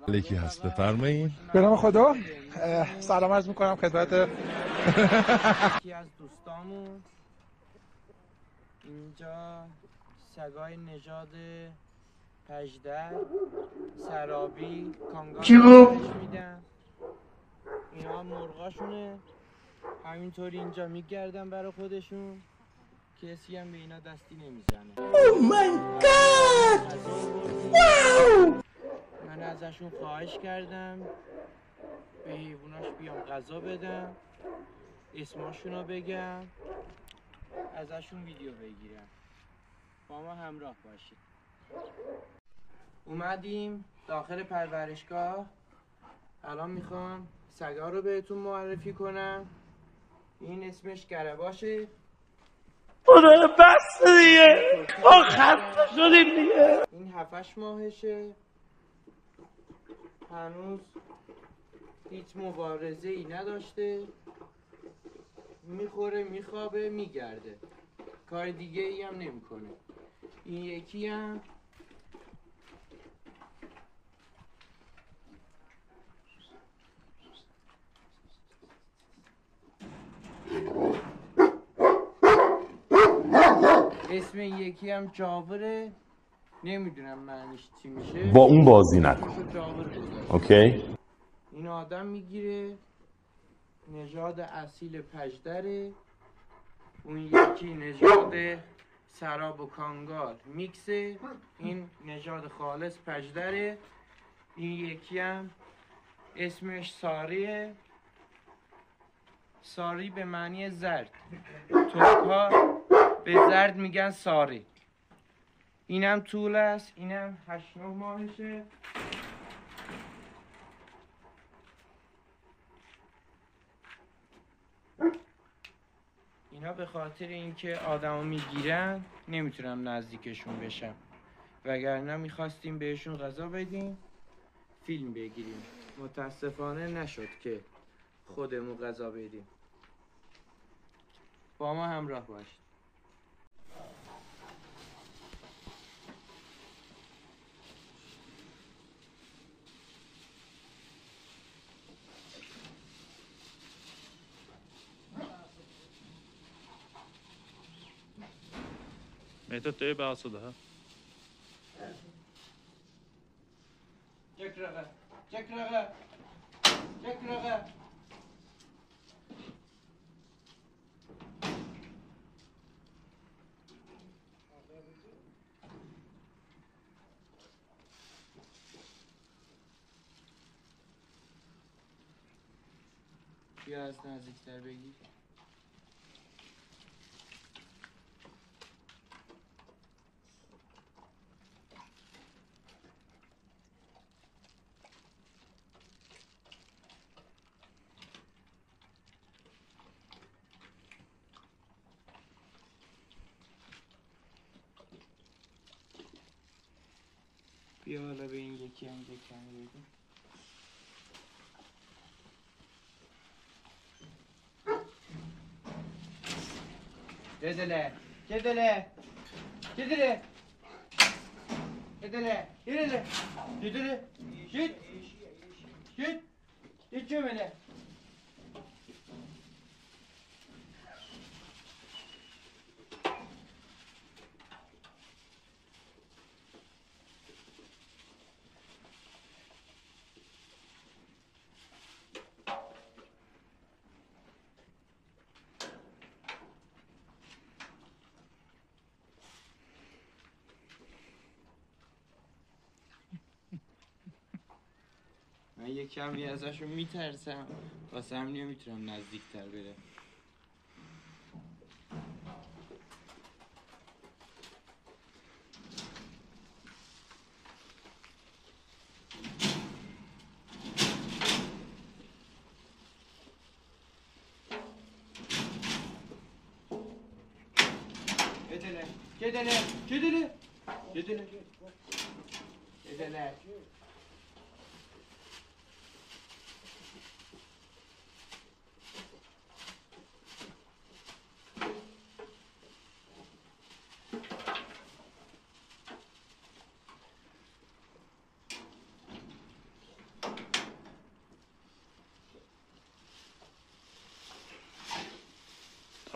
علیکی هست، بفرمایید. به نام خدا. سلام عرض میکنم خدمت یکی از دوستامون. اینجا سگای نژاد پژدر، سرابی، کانگارو میدن. اینا مرغاشونه، همینطوری اینجا میگردن برای خودشون، کسی هم به اینا دستی نمیزنه. Oh my god! Wow! من ازشون خواهش کردم به حیواناش بیام غذا بدم، اسماشونو بگم، ازشون ویدیو بگیرم. با ما همراه باشید. اومدیم داخل پرورشگاه. الان میخوام سگا رو بهتون معرفی کنم. این اسمش گرباشه. خدا بس دیگه، ما خسته شدیم دیگه. این 7-8 ماهشه، هنوز هیچ مبارزه ای نداشته، میخوره میخوابه میگرده، کار دیگه ای هم نمیکنه. این یکی هم اسم یکی هم جاوره، نمیدونم معنیش چی میشه. با اون بازی نکن. اوکی. این آدم میگیره، نژاد اصیل پژدره. اون یکی نژاد سراب و کانگار میکسه. این نژاد خالص پژدره. این یکی هم اسمش ساریه. ساری به معنی زرد، ترک‌ها به زرد میگن ساری. اینم طول است، اینم 8-9 ماهشه. اینا به خاطر اینکه آدمو میگیرن نمیتونم نزدیکشون بشم، وگرنه میخواستیم بهشون غذا بدیم، فیلم بگیریم. متاسفانه نشد که خودمون غذا بدیم. با ما همراه باشید. مهداد بقى صدها جكرغة جكرغة جكرغة. بیا از نزدیکتر بگیر. بیا حالا به این یکی هم جکن بگیر. Dedele, dedele, dedele, dedele, dedele, dedele, git, git, git cömele. من یک کمی ازشون میترسم، واسه هم نمیتونم نزدیکتر بره. Dedele, dedele, dedele, dedele, dedele.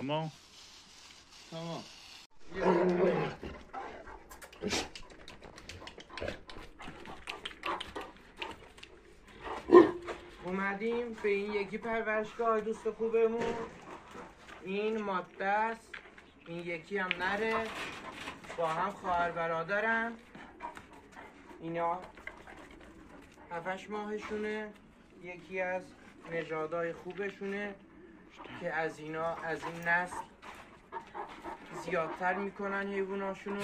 تمام. تمام. اومدیم به این یکی پرورشگاه دوست خوبمون. این ماده است، این یکی هم نره، با هم خواهر برادرن. اینا 7 ماهشونه. یکی از نژادهای خوبشونه که از این نسل زیادتر میکنن حیواناشونو.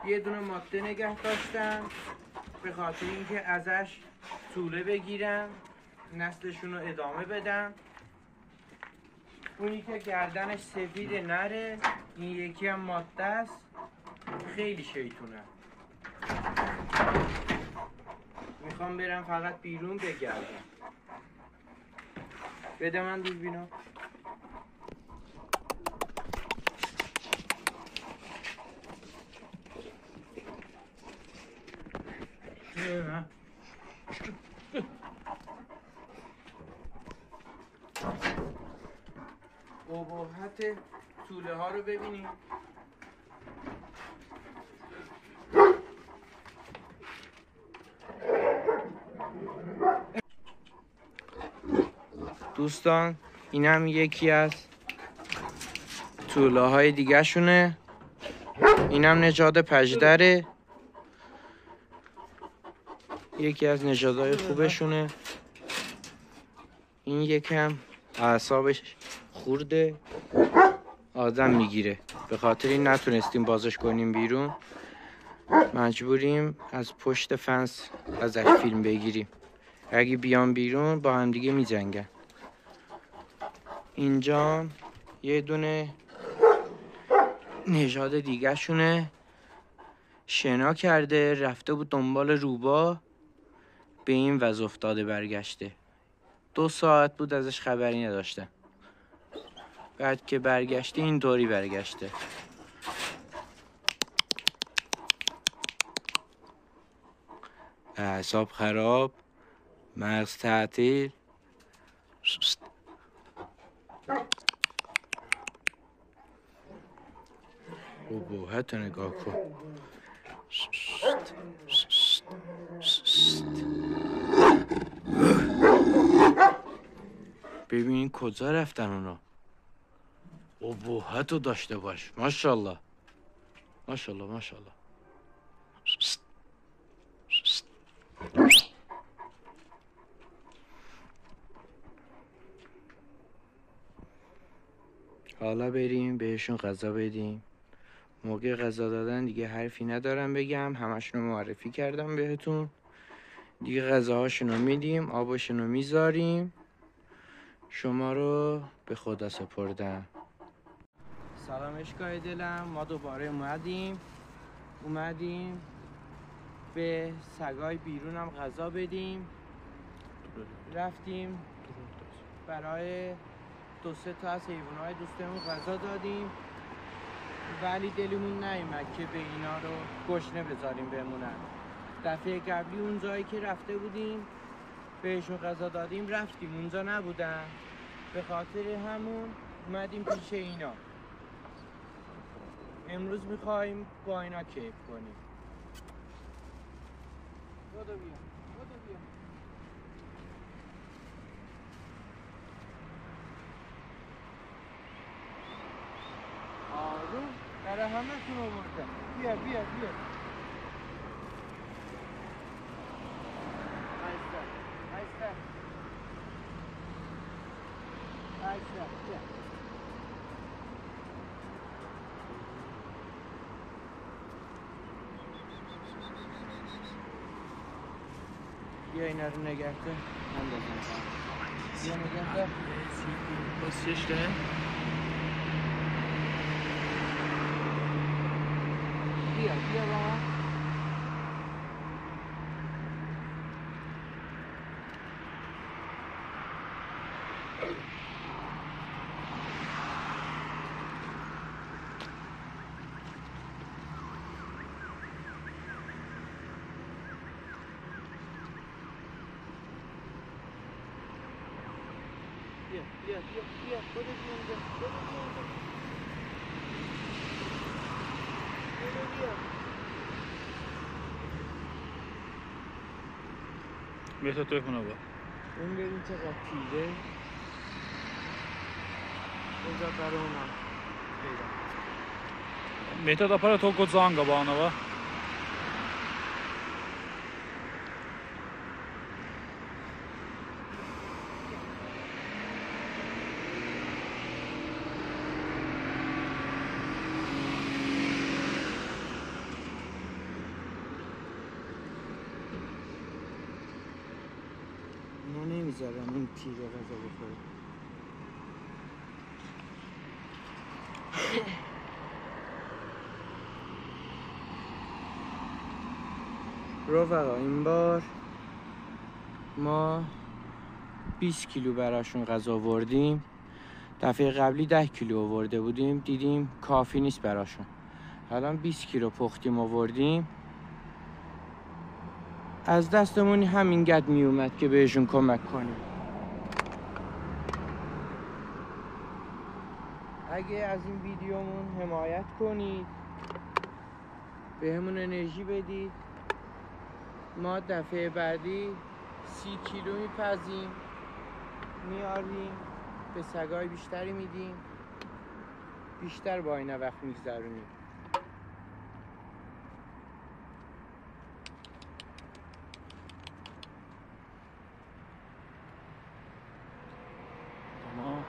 یه دونه ماده نگه داشتن به خاطر اینکه ازش توله بگیرن، نسلشون رو ادامه بدن. اونی که گردنش سفید نره، این یکی هم ماده است، خیلی شیطونه. میخوام برم فقط بیرون بگردم. بده من دوربینو. ابهت توله ها رو ببینید. دوستان این هم یکی از توله های دیگه شونه. این هم نژاد پژدره، یکی از نژادهای خوبشونه. این یکم اعصابش خورده، آدم میگیره. به خاطر این نتونستیم بازش کنیم بیرون، مجبوریم از پشت فنس ازش فیلم بگیریم. اگه بیان بیرون با هم دیگه میجنگن. اینجا یه دونه نژاد دیگه شونه، شنا کرده رفته بود دنبال روبا، به این وضع افتاده برگشته. 2 ساعت بود ازش خبری نداشته. بعد که برگشته اینطوری برگشته. اعصاب خراب، مغز تعطیل. ابهت نگاه کن. ببین کجا رفتن اونا. ابهت رو داشته باش. ماشاءالله ماشاءالله ماشاءالله. حالا بریم بهشون غذا بدیم. موقع غذا دادن دیگه حرفی ندارم بگم، همشون رو معرفی کردم بهتون. دیگه غذاهاشون رو میدیم، آبشون رو میذاریم. شما رو به خدا سپردم. سلام عشقای دلم، ما دوباره اومدیم به سگای بیرونم غذا بدیم. رفتیم برای 2-3 تا از حیوانات دوستمون غذا دادیم، ولی دلمون نیومد که به اینا رو گشنه بذاریم بمونن. دفعه قبلی اون جایی که رفته بودیم بهشون غذا دادیم رفتیم اونجا نبودن، به خاطر همون اومدیم پیش اینا. امروز میخوایم با اینا کیف کنیم. بودو بیا. آروم برای همه تون آوردم. بیا آیسته بیا. بیا اینا رو نگه کن. من بزنم. بیا نگه کن. Was hier stellen? بیا بابا. بیا بیا خودت بیا اینجا بیا بهتا توی خونه با اون ببین چقدر پیره بذار برای اونم پیدا بهتا دا para to godzanga bana va اینا نمیذارم این پیره غذا بخوره رفقا این بار ما 20 کیلو براشون غذا آوردیم. دفعه قبلی 10 کیلو آورده بودیم، دیدیم کافی نیست براشون. الان 20 کیلو پختیم آوردیم. از دستمون همین قد می اومد که بهشون کمک کنیم. اگه از این ویدیومون حمایت کنید، بهمون انرژی بدید، ما دفعه بعدی 30 کیلو میپزیم میاریم به سگای بیشتری میدیم، بیشتر با اینا وقت میگذرونیم. tamam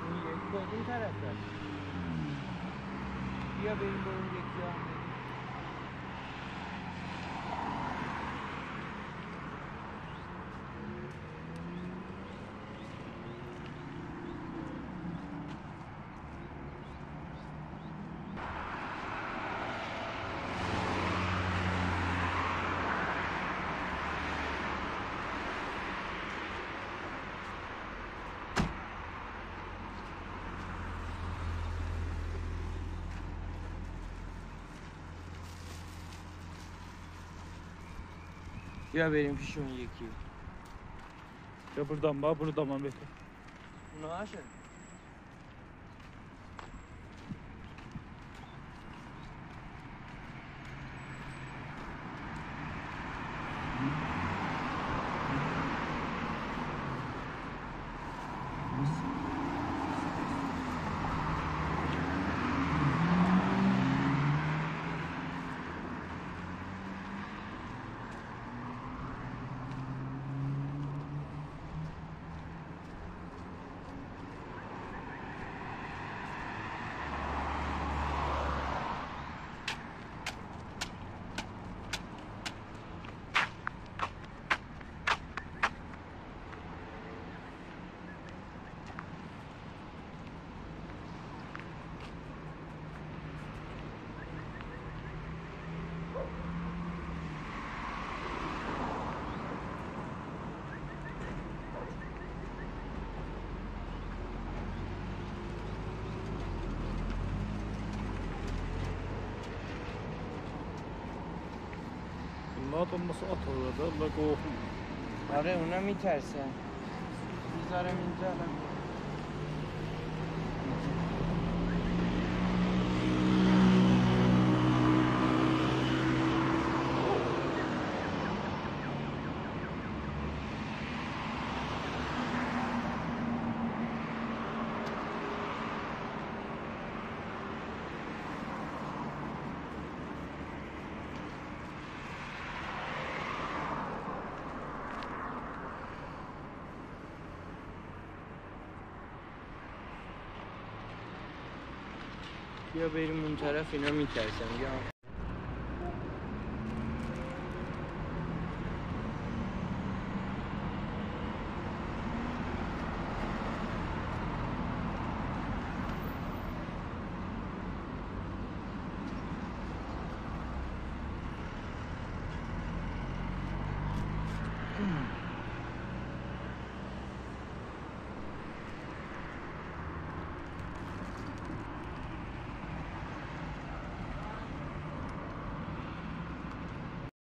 این یکی کدوم طرف هست؟ بیا بریم با اون یکی هم بریم. بیا بریم پیش اون یکی. ya buradan Behta اونا هاشن. ما olması at orada la korkun آره اونا میترسن. میذارم اینجا الان. بیا بریم اون طرف، اینا میترسن.